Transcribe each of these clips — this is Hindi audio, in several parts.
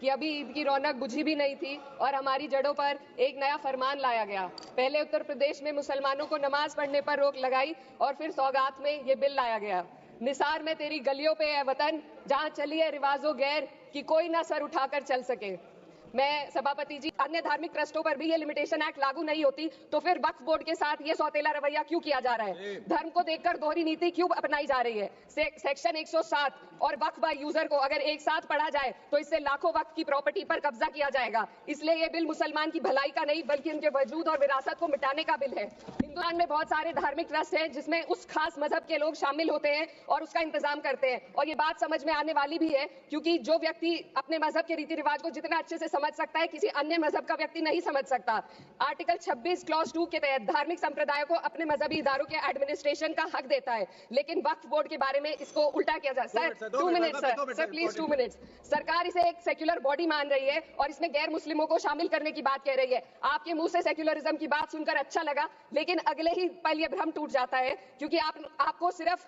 कि अभी ईद की रौनक बुझी भी नहीं थी और हमारी जड़ों पर एक नया फरमान लाया गया। पहले उत्तर प्रदेश में मुसलमानों को नमाज पढ़ने पर रोक लगाई और फिर सौगात में ये बिल लाया गया। निसार में तेरी गलियों पे है वतन, जहां चली है रिवाजो गैर कि कोई ना सर उठाकर चल सके। मैं सभापति जी, अन्य धार्मिक ट्रस्टों पर भी ये लिमिटेशन एक्ट लागू नहीं होती तो फिर वक्फ बोर्ड के साथ ये सौतेला रवैया क्यों किया जा रहा है? धर्म को देखकर दोहरी नीति क्यों अपनाई जा रही है? सेक्शन 107 और वक्फ बाय यूजर को अगर एक साथ पढ़ा जाए तो इससे लाखों वक्फ की प्रॉपर्टी पर कब्जा किया जाएगा। इसलिए ये बिल मुसलमान की भलाई का नहीं बल्कि उनके वजूद और विरासत को मिटाने का बिल है। हिंदुस्तान में बहुत सारे धार्मिक ट्रस्ट हैं जिसमें उस खास मजहब के लोग शामिल होते हैं और उसका इंतजाम करते हैं, और ये बात समझ में आने वाली भी है क्योंकि जो व्यक्ति अपने मजहब के रीति रिवाज को जितना अच्छे से समझ सकता है किसी अन्य मजहब का व्यक्ति नहीं समझ सकता। आर्टिकल 26 क्लॉज 2 के तहत धार्मिक संप्रदायों को अपने मजहबी इदारों के एडमिनिस्ट्रेशन का हक देता है, लेकिन वक्फ बोर्ड के बारे में इसको उल्टा किया जाए। Sir 2 minute sir please 2 minutes. सरकार इसे एक सेक्युलर बॉडी मान रही है और इसमें गैर मुस्लिमों को शामिल करने की बात कह रही है। आपके मुंह से सेक्युलरिज्म की बात सुनकर अच्छा लगा, लेकिन अगले ही पल ये भ्रम टूट जाता है क्योंकि आपको सिर्फ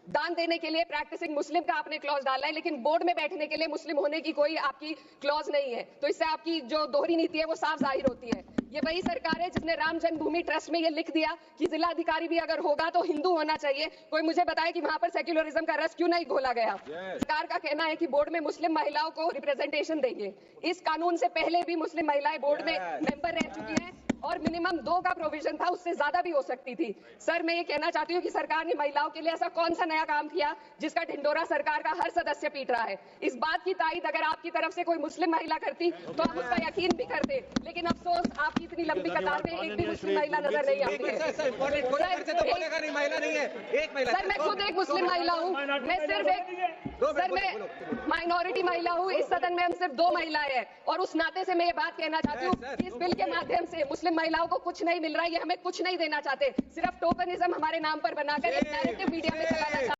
दान देने के लिए प्रैक्टिसिंग मुस्लिम का आपने क्लॉज डाला है, लेकिन बोर्ड में बैठने के लिए मुस्लिम होने की कोई आपकी क्लॉज नहीं है। तो इससे आपकी जो दोहरी नीति है वो साफ जाहिर होती है। ये वही सरकार है जिसने राम जन्मभूमि ट्रस्ट में ये लिख दिया कि जिला अधिकारी भी अगर होगा तो हिंदू होना चाहिए। कोई मुझे बताए कि वहां पर सेक्युलरिज्म का रस क्यों नहीं घोला गया? सरकार का कहना है कि बोर्ड में मुस्लिम महिलाओं को रिप्रेजेंटेशन देंगे। इस कानून से पहले भी मुस्लिम महिलाएं बोर्ड में मेंबर रह चुकी हैं और मिनिमम 2 का प्रोविजन था, उससे ज्यादा भी हो सकती थी। सर मैं ये कहना चाहती हूँ कि सरकार ने महिलाओं के लिए ऐसा कौन सा नया काम किया जिसका ढिंडोरा सरकार का हर सदस्य पीट रहा है? इस बात की तायद अगर आपकी तरफ से कोई मुस्लिम महिला करती तो आप उसका यकीन भी करते, लेकिन अफसोस आपकी इतनी लंबी कतार में एक भी मुस्लिम महिला नजर नहीं आती है। सर मैं खुद एक मुस्लिम महिला हूँ, मैं माइनॉरिटी महिला हूँ। इस सदन में हम सिर्फ 2 महिलाएं हैं और उस नाते से मैं ये बात कहना चाहती हूँ कि इस बिल के माध्यम से मुस्लिम महिलाओं को कुछ नहीं मिल रहा है। ये हमें कुछ नहीं देना चाहते, सिर्फ टोकनिज्म हमारे नाम पर बनाकर एक नैरेटिव मीडिया में चलाना चाहते हैं।